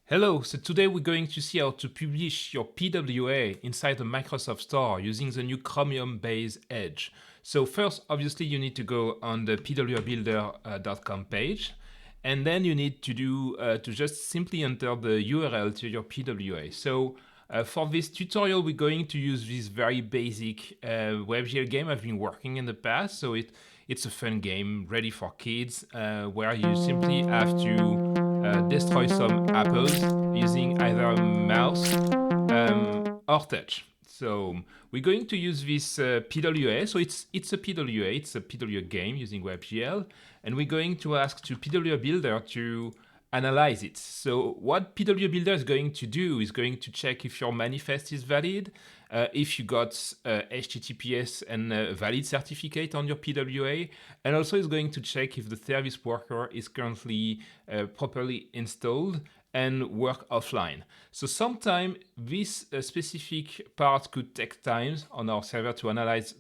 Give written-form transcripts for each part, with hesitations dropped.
Hello, so today we're going to see how to publish your PWA inside the Microsoft Store using the new Chromium-based Edge. So first, obviously, you need to go on the pwabuilder.com page, and then you need to just simply enter the URL to your PWA. So for this tutorial, we're going to use this very basic WebGL game I've been working in the past. So it's a fun game ready for kids where you simply have to destroy some apples using either a mouse or touch. So we're going to use this PWA. So it's a PWA. It's a PWA game using WebGL, and we're going to ask to PWA Builder to analyze it. So what PW Builder is going to do is going to check if your manifest is valid, if you got HTTPS and a valid certificate on your PWA, and also is going to check if the service worker is currently properly installed and work offline. So sometimes this specific part could take time on our server to analyze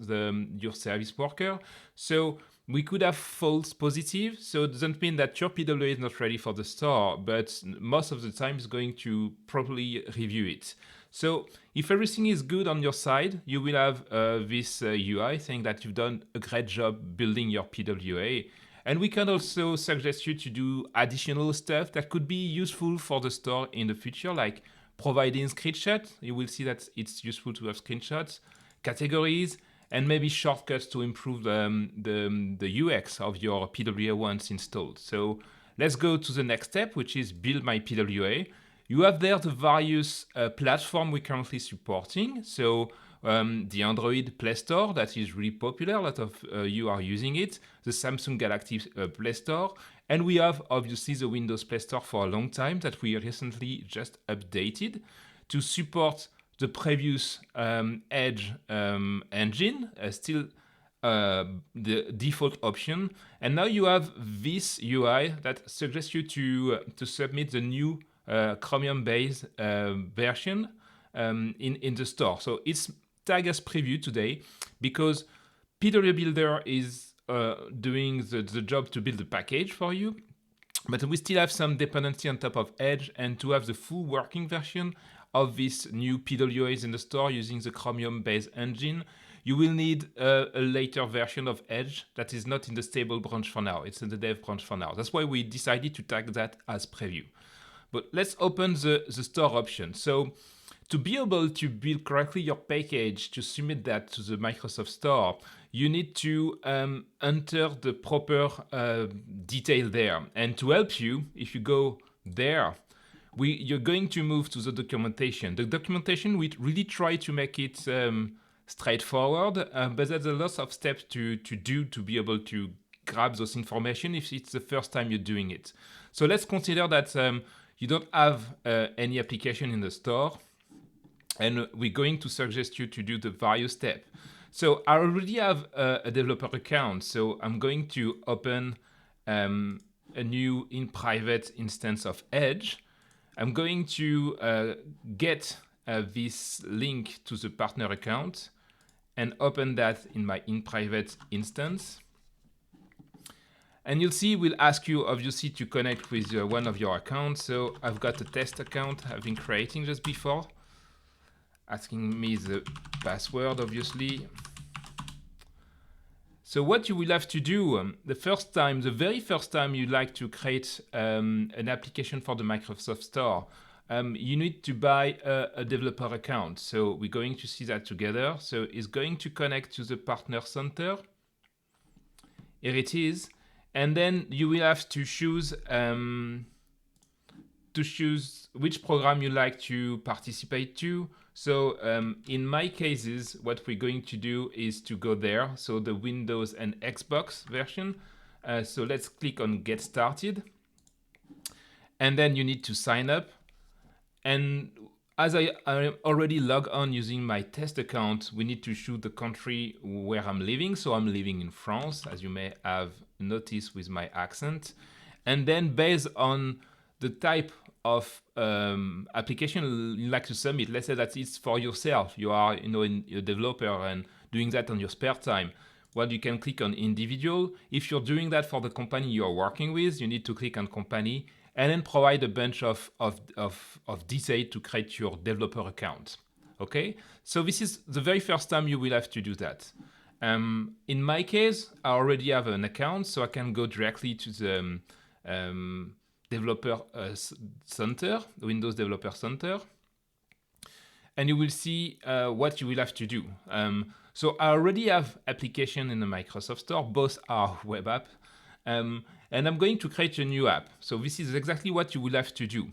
your service worker. So we could have false positive, so it doesn't mean that your PWA is not ready for the store, but most of the time it's going to properly review it. So if everything is good on your side, you will have this UI saying that you've done a great job building your PWA. And we can also suggest you to do additional stuff that could be useful for the store in the future, like providing screenshots. You will see that it's useful to have screenshots, categories, and maybe shortcuts to improve the UX of your PWA once installed. So let's go to the next step, which is build my PWA. You have there the various platforms we're currently supporting. So the Android Play Store, that is really popular, a lot of you are using it, the Samsung Galaxy Play Store, and we have obviously the Windows Play Store for a long time that we recently just updated to support the previous Edge engine, still the default option. And now you have this UI that suggests you to submit the new Chromium-based version in the store. So it's tagged as preview today because PWA Builder is doing the job to build the package for you. But we still have some dependency on top of Edge, and to have the full working version of this new PWAs in the store using the Chromium-based engine, you will need a later version of Edge that is not in the stable branch for now. It's in the dev branch for now. That's why we decided to tag that as preview. But let's open the store option. So to be able to build correctly your package to submit that to the Microsoft Store, you need to enter the proper detail there. And to help you, if you go there, you're going to move to the documentation. The documentation, we really try to make it straightforward, but there's a lot of steps to do to be able to grab those information if it's the first time you're doing it. So let's consider that you don't have any application in the store, and we're going to suggest you to do the various steps. So I already have a developer account, so I'm going to open a new in private instance of Edge. I'm going to get this link to the partner account and open that in my in private instance. And you'll see we'll ask you obviously to connect with one of your accounts. So I've got a test account I've been creating just before, asking me the password obviously. So what you will have to do the very first time you like to create an application for the Microsoft Store, you need to buy a developer account. So we're going to see that together. So it's going to connect to the Partner Center. Here it is. And then you will have to choose which program you like to participate to. So in my cases, what we're going to do is to go there. So the Windows and Xbox version. So let's click on Get Started. And then you need to sign up. And as I already logged on using my test account, we need to choose the country where I'm living. So I'm living in France, as you may have noticed with my accent. And then based on the type of application you like to submit, let's say that it's for yourself. You are a developer and doing that on your spare time. Well, you can click on individual. If you're doing that for the company you're working with, you need to click on company. and then provide a bunch of detail to create your developer account. Okay, so this is the very first time you will have to do that. In my case, I already have an account, so I can go directly to the developer center, Windows Developer Center, and you will see what you will have to do. So I already have application in the Microsoft Store, both are web app, and I'm going to create a new app. So this is exactly what you will have to do.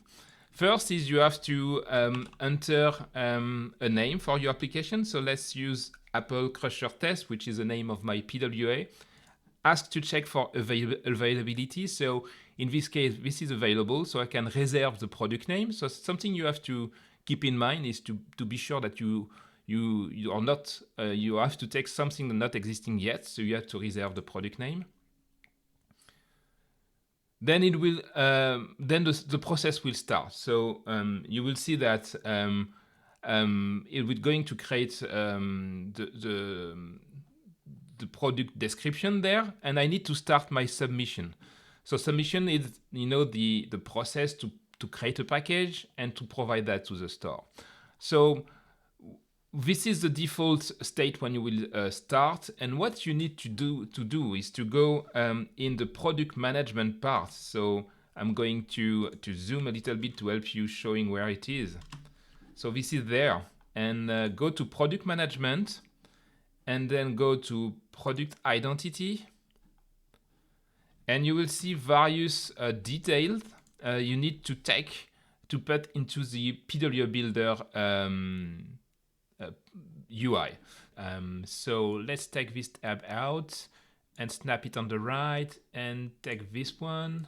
First is you have to enter a name for your application. So let's use Apple Crusher Test, which is the name of my PWA. Ask to check for availability. So in this case, this is available, so I can reserve the product name. So something you have to keep in mind is to be sure that you are not, you have to take something not existing yet, so you have to reserve the product name. Then it will, then the process will start. So you will see that it will going to create the product description there, and I need to start my submission. So submission is, the process to create a package and to provide that to the store. So this is the default state when you will start, and what you need to do is to go in the product management part. So I'm going to zoom a little bit to help you showing where it is. So this is there, and go to product management, and then go to product identity, and you will see various details you need to take to put into the PWA Builder UI. So let's take this tab out and snap it on the right, and take this one,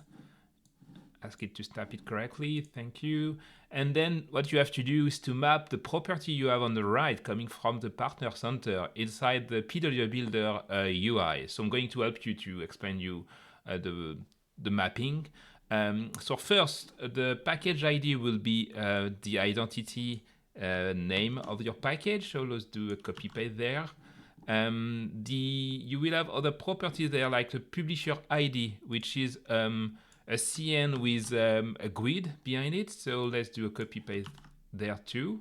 ask it to snap it correctly, thank you. And then what you have to do is to map the property you have on the right coming from the partner center inside the PWA Builder UI. So I'm going to help you to explain you the mapping. So first, the package ID will be the identity name of your package. So let's do a copy paste there. You will have other properties there, like the publisher ID, which is a CN with a grid behind it. So let's do a copy paste there too.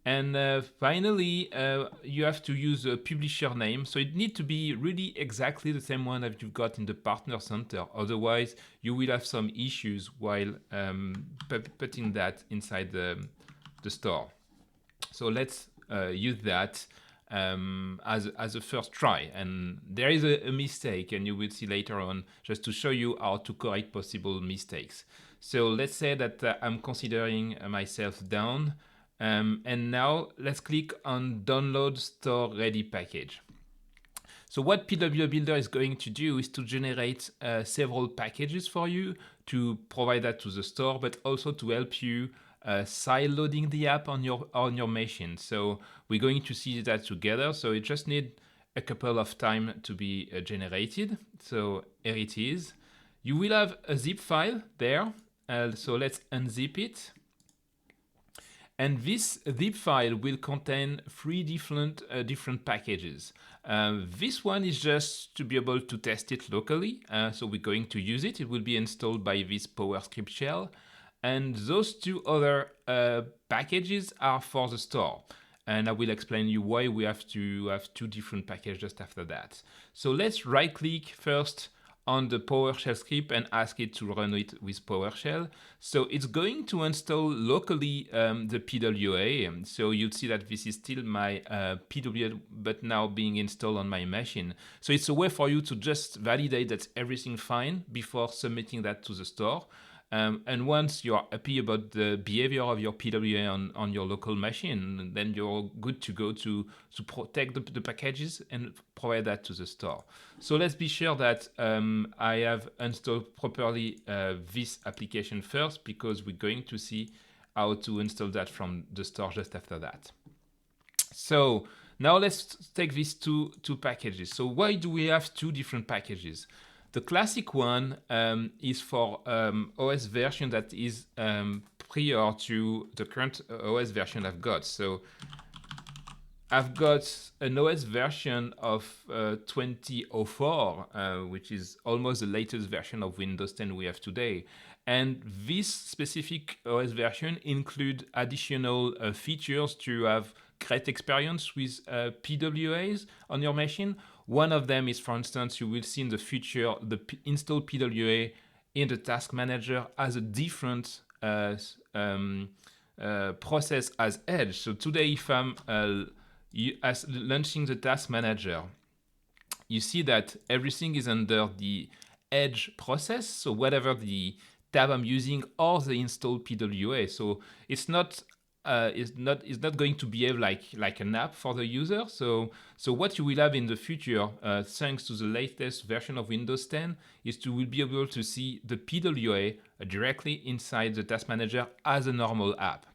And finally, you have to use a publisher name. So it needs to be really exactly the same one that you've got in the partner center. Otherwise, you will have some issues while putting that inside the store. So let's use that as a first try. And there is a mistake, and you will see later on, just to show you how to correct possible mistakes. So let's say that I'm considering myself down. And now let's click on Download Store Ready Package. So what PWA Builder is going to do is to generate several packages for you to provide that to the store, but also to help you side loading the app on your machine. So we're going to see that together. So it just needs a couple of time to be generated. So here it is. You will have a zip file there. So let's unzip it. And this zip file will contain three different packages. This one is just to be able to test it locally. So we're going to use it. It will be installed by this PowerScript shell. And those two other packages are for the store. And I will explain you why we have to have two different packages just after that. So let's right click first on the PowerShell script and ask it to run it with PowerShell. So it's going to install locally the PWA. So you'll see that this is still my PWA, but now being installed on my machine. So it's a way for you to just validate that everything's fine before submitting that to the store. And once you're happy about the behavior of your PWA on your local machine, then you're good to go to protect the packages and provide that to the store. So let's be sure that I have installed properly this application first, because we're going to see how to install that from the store just after that. So now let's take these two packages. So why do we have two different packages? The classic one is for OS version that is prior to the current OS version I've got. So I've got an OS version of 2004, which is almost the latest version of Windows 10 we have today. And this specific OS version includes additional features to have great experience with PWAs on your machine. One of them is, for instance, you will see in the future the install PWA in the task manager as a different process as Edge. So today, if I'm as launching the task manager, you see that everything is under the Edge process. So whatever the tab I'm using or the install PWA. So it's not going to behave like an app for the user. So what you will have in the future, thanks to the latest version of Windows 10, is to will be able to see the PWA directly inside the task manager as a normal app.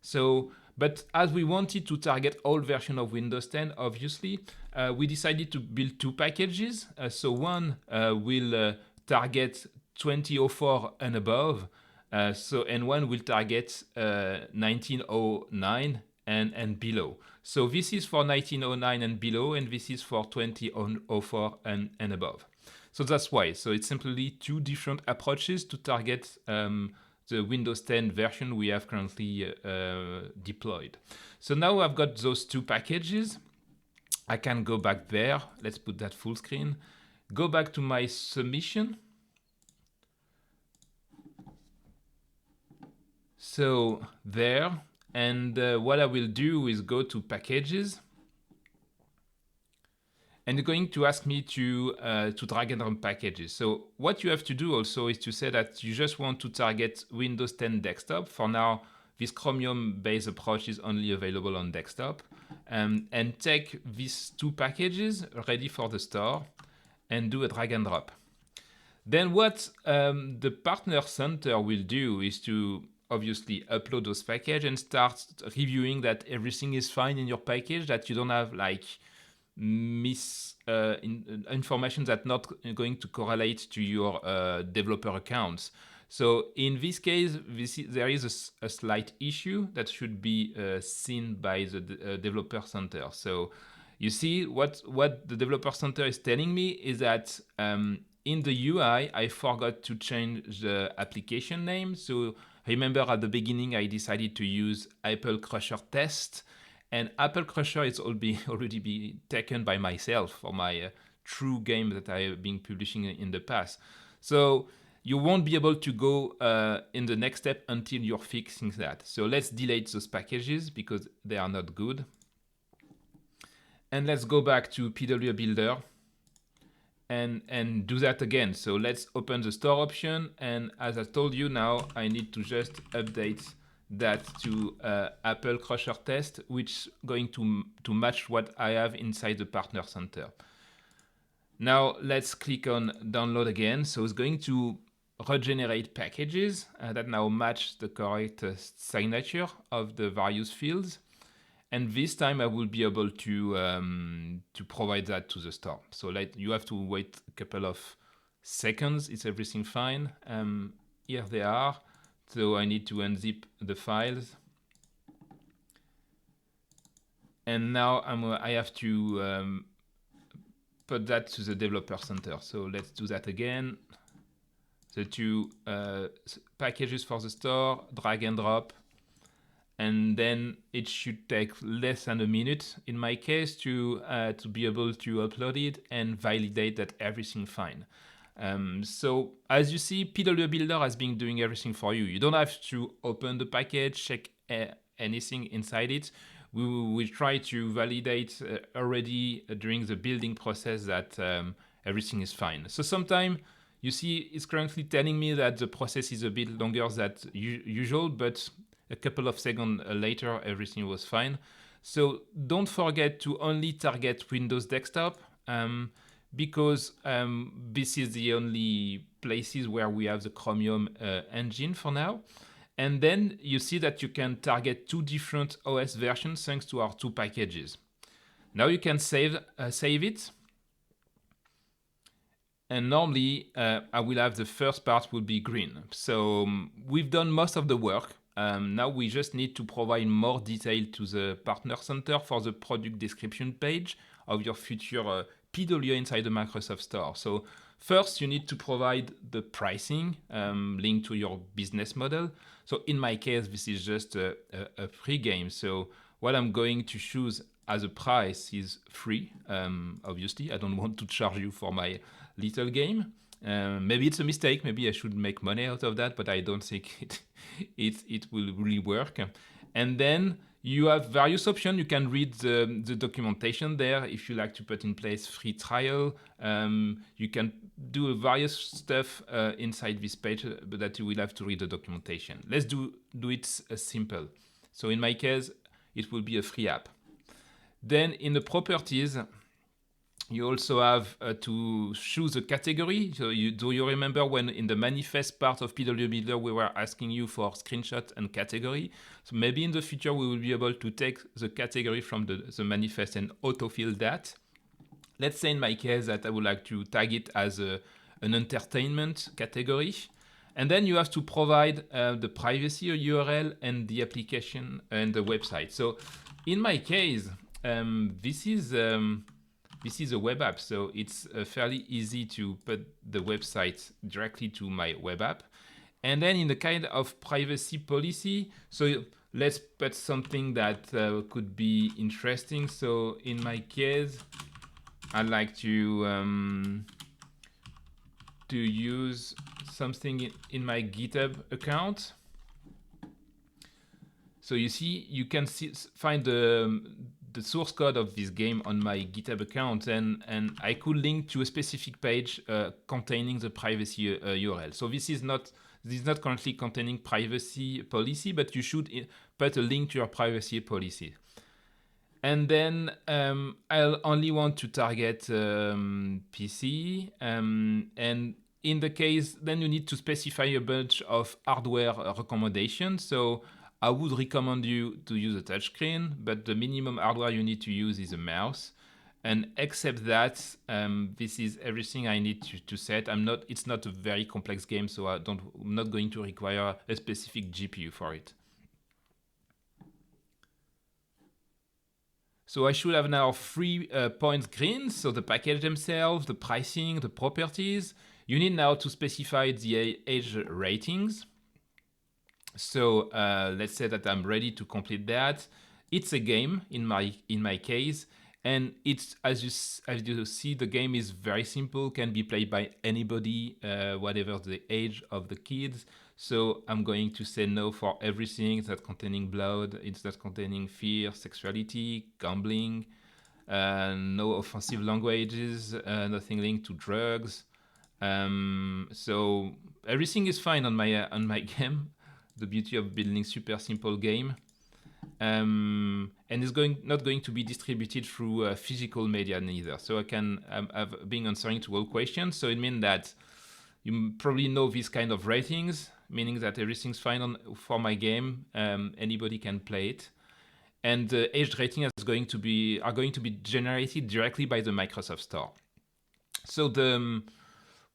So, but as we wanted to target all version of Windows 10, obviously, we decided to build two packages. So one will target 2004 and above, and one will target 1909 and below. So this is for 1909 and below, and this is for 2004 and above. So that's why. So it's simply two different approaches to target the Windows 10 version we have currently deployed. So now I've got those two packages. I can go back there. Let's put that full screen. Go back to my submission. So there, and what I will do is go to packages. And you're going to ask me to drag and drop packages. So what you have to do also is to say that you just want to target Windows 10 desktop. For now, this Chromium-based approach is only available on desktop. And take these two packages ready for the store and do a drag and drop. Then what the Partner Center will do is to obviously upload those packages and start reviewing that everything is fine in your package, that you don't have like information that's not going to correlate to your developer accounts. So in this case, there is a slight issue that should be seen by the developer center. So you see what the developer center is telling me is that in the UI, I forgot to change the application name. So remember at the beginning, I decided to use Apple Crusher Test. And Apple Crusher is already be taken by myself for my true game that I have been publishing in the past. So you won't be able to go in the next step until you're fixing that. So let's delete those packages because they are not good. And let's go back to PWA Builder and do that again. So let's open the store option. And as I told you, now I need to just update that to Apple Crusher Test, which is going to match what I have inside the Partner Center. Now let's click on download again. So it's going to regenerate packages that now match the correct signature of the various fields. And this time I will be able to provide that to the store. So you have to wait a couple of seconds. Is everything fine? Here they are. So I need to unzip the files. And now I have to put that to the developer center. So let's do that again. The two packages for the store, drag and drop. And then it should take less than a minute in my case to be able to upload it and validate that everything's fine. So as you see, PWA Builder has been doing everything for you. You don't have to open the package, check anything inside it. We will try to validate already during the building process that everything is fine. So sometimes you see it's currently telling me that the process is a bit longer than usual, but a couple of seconds later, everything was fine. So don't forget to only target Windows Desktop. Because this is the only places where we have the Chromium engine for now. And then you see that you can target two different OS versions thanks to our two packages. Now you can save it. And normally I will have the first part will be green. So we've done most of the work. now we just need to provide more detail to the partner center for the product description page of your future PWA inside the Microsoft Store. So first, you need to provide the pricing linked to your business model. So in my case, this is just a free game. So what I'm going to choose as a price is free. Obviously, I don't want to charge you for my little game. Maybe it's a mistake. Maybe I should make money out of that, but I don't think it will really work. And then you have various options. You can read the documentation there if you like to put in place free trial. You can do various stuff inside this page, but that you will have to read the documentation. Let's do it simple. So in my case, it will be a free app. Then in the properties, you also have to choose a category. So do you remember when in the manifest part of PWA Builder, we were asking you for screenshot and category? So maybe in the future, we will be able to take the category from the manifest and autofill that. Let's say in my case that I would like to tag it as an entertainment category. And then you have to provide the privacy URL and the application and the website. So in my case, this is a web app, so it's fairly easy to put the website directly to my web app. And then in the kind of privacy policy, so let's put something that could be interesting. So in my case, I'd like to use something in my GitHub account. So you see, you can find the source code of this game on my GitHub account, and I could link to a specific page containing the privacy URL. So this is not currently containing privacy policy, but you should put a link to your privacy policy. And then I'll only want to target PC, and in the case, then you need to specify a bunch of hardware recommendations. So I would recommend you to use a touchscreen, but the minimum hardware you need to use is a mouse. And except that, this is everything I need to set. It's not a very complex game, so I'm not going to require a specific GPU for it. So I should have now 3 point screens. So the package themselves, the pricing, the properties. You need now to specify the age ratings. So let's say that I'm ready to complete that. It's a game in my case, and it's as you see, the game is very simple, can be played by anybody, whatever the age of the kids. So I'm going to say no for everything. It's not containing blood, it's not containing fear, sexuality, gambling, no offensive languages, nothing linked to drugs. So everything is fine on my game. The beauty of building super simple game, and it's not going to be distributed through physical media neither. So I've been answering to all questions. So it means that you probably know this kind of ratings, meaning that everything's fine for my game. Anybody can play it, and the age rating are going to be generated directly by the Microsoft Store. So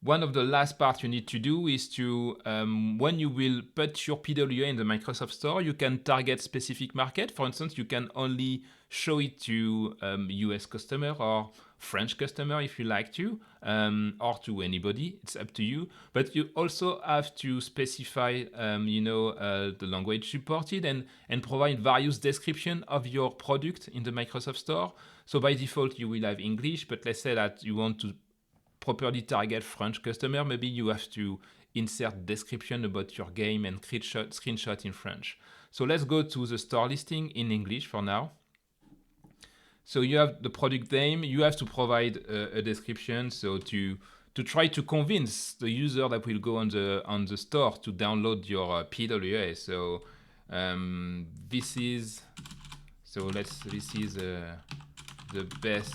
one of the last parts you need to do is to, when you will put your PWA in the Microsoft Store, you can target specific market. For instance, you can only show it to US customer or French customer if you like to, or to anybody. It's up to you. But you also have to specify, the language supported and provide various description of your product in the Microsoft Store. So by default, you will have English, but let's say that you want to properly target French customer, maybe you have to insert description about your game and screenshot in French. So let's go to the store listing in English for now. So you have the product name, you have to provide a description. So to try to convince the user that will go on the store to download your PWA. So this is the best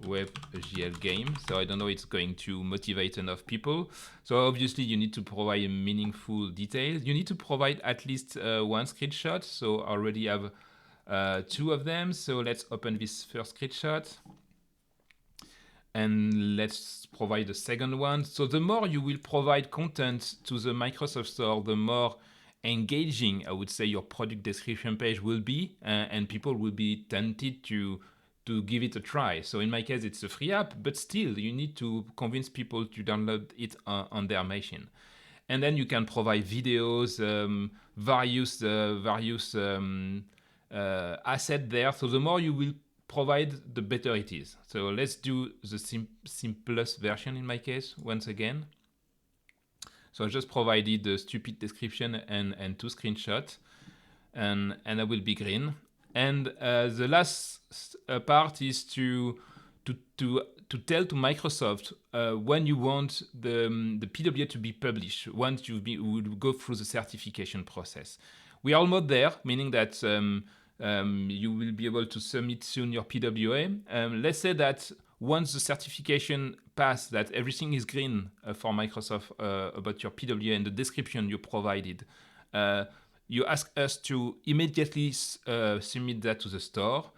WebGL game. So I don't know, it's going to motivate enough people. So obviously you need to provide meaningful details. You need to provide at least 1 screenshot. So I already have 2 of them. So let's open this first screenshot. And let's provide the second one. So the more you will provide content to the Microsoft Store, the more engaging, I would say, your product description page will be, and people will be tempted to give it a try. So in my case, it's a free app, but still you need to convince people to download it on their machine. And then you can provide videos, various assets there. So the more you will provide, the better it is. So let's do the simplest version in my case once again. So I just provided the stupid description and 2 screenshots, and I will be green. And the last part is to tell to Microsoft when you want the PWA to be published, once you would go through the certification process. We are almost there, meaning that you will be able to submit soon your PWA. Let's say that once the certification passed, that everything is green for Microsoft about your PWA and the description you provided. You ask us to immediately submit that to the store.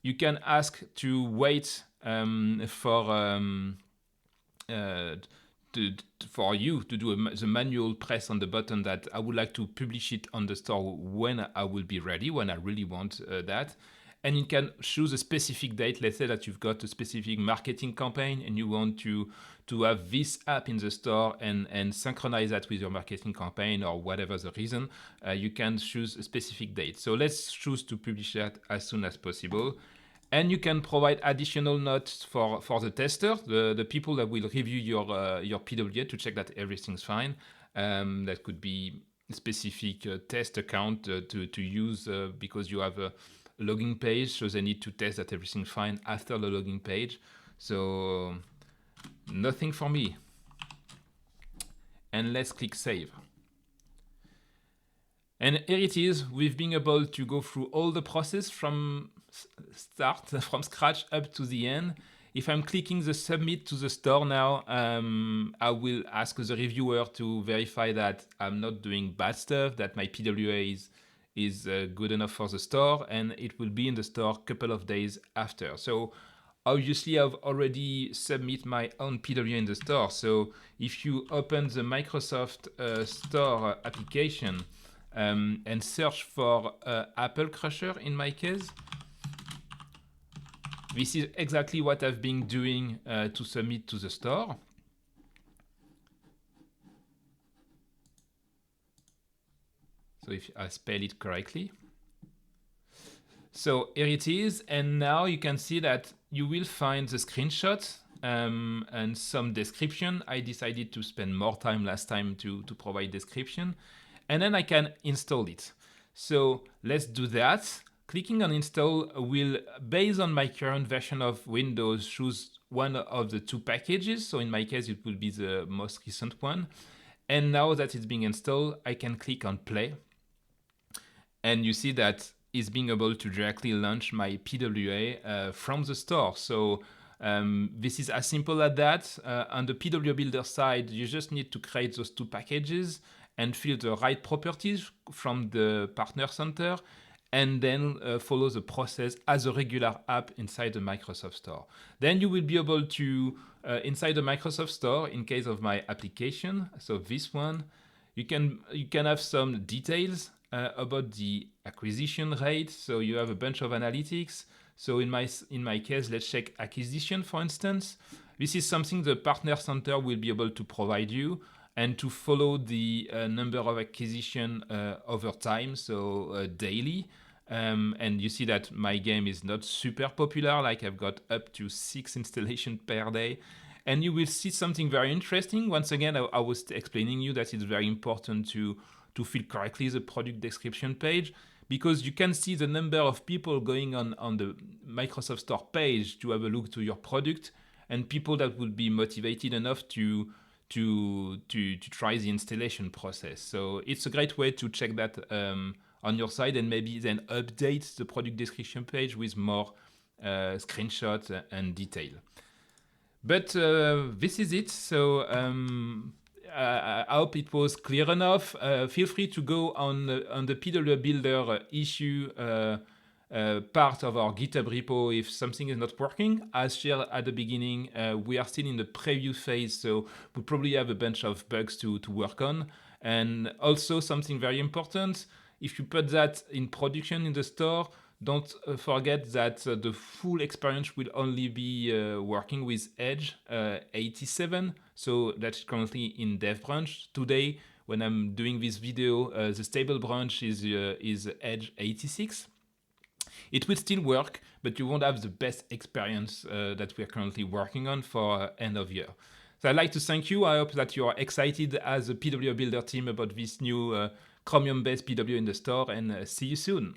You can ask to wait for you to do the manual press on the button that I would like to publish it on the store when I will be ready, when I really want that. And you can choose a specific date. Let's say that you've got a specific marketing campaign and you want to have this app in the store and synchronize that with your marketing campaign or whatever the reason. You can choose a specific date. So let's choose to publish that as soon as possible. And you can provide additional notes for the tester, the people that will review your PWA to check that everything's fine. That could be a specific test account to use because you have a login page, so they need to test that everything's fine after the login page. So nothing for me. And let's click save. And here it is. We've been able to go through all the process from scratch up to the end. If I'm clicking the submit to the store now, I will ask the reviewer to verify that I'm not doing bad stuff, that my PWA is good enough for the store, and it will be in the store a couple of days after. So obviously I've already submit my own PWA in the store. So if you open the Microsoft Store application and search for Apple Crusher in my case, this is exactly what I've been doing to submit to the store. So if I spell it correctly. So here it is. And now you can see that you will find the screenshot and some description. I decided to spend more time last time to provide description. And then I can install it. So let's do that. Clicking on install will, based on my current version of Windows, choose one of the 2 packages. So in my case, it will be the most recent one. And now that it's being installed, I can click on play. And you see that it's being able to directly launch my PWA from the store. So this is as simple as that. On the PWA Builder side, you just need to create those 2 packages and fill the right properties from the Partner Center, and then follow the process as a regular app inside the Microsoft Store. Then you will be able to, inside the Microsoft Store, in case of my application, so this one, you can have some details about the acquisition rate. So you have a bunch of analytics. So in my case, let's check acquisition, for instance. This is something the Partner Center will be able to provide you, and to follow the number of acquisition over time, so daily. And you see that my game is not super popular, like I've got up to 6 installations per day. And you will see something very interesting. Once again, I was explaining you that it's very important to fill correctly the product description page, because you can see the number of people going on the Microsoft Store page to have a look to your product, and people that would be motivated enough to try the installation process. So it's a great way to check that on your side, and maybe then update the product description page with more screenshots and detail. But this is it. So I hope it was clear enough. Feel free to go on the PWA Builder issue part of our GitHub repo if something is not working. As shared at the beginning, we are still in the preview phase, so we probably have a bunch of bugs to work on. And also something very important, if you put that in production in the store, don't forget that the full experience will only be working with Edge 87. So that's currently in dev branch. Today, when I'm doing this video, the stable branch is Edge 86. It will still work, but you won't have the best experience that we are currently working on for end of year. So I'd like to thank you. I hope that you are excited as a PWA Builder team about this new Chromium-based PWA in the store, and see you soon.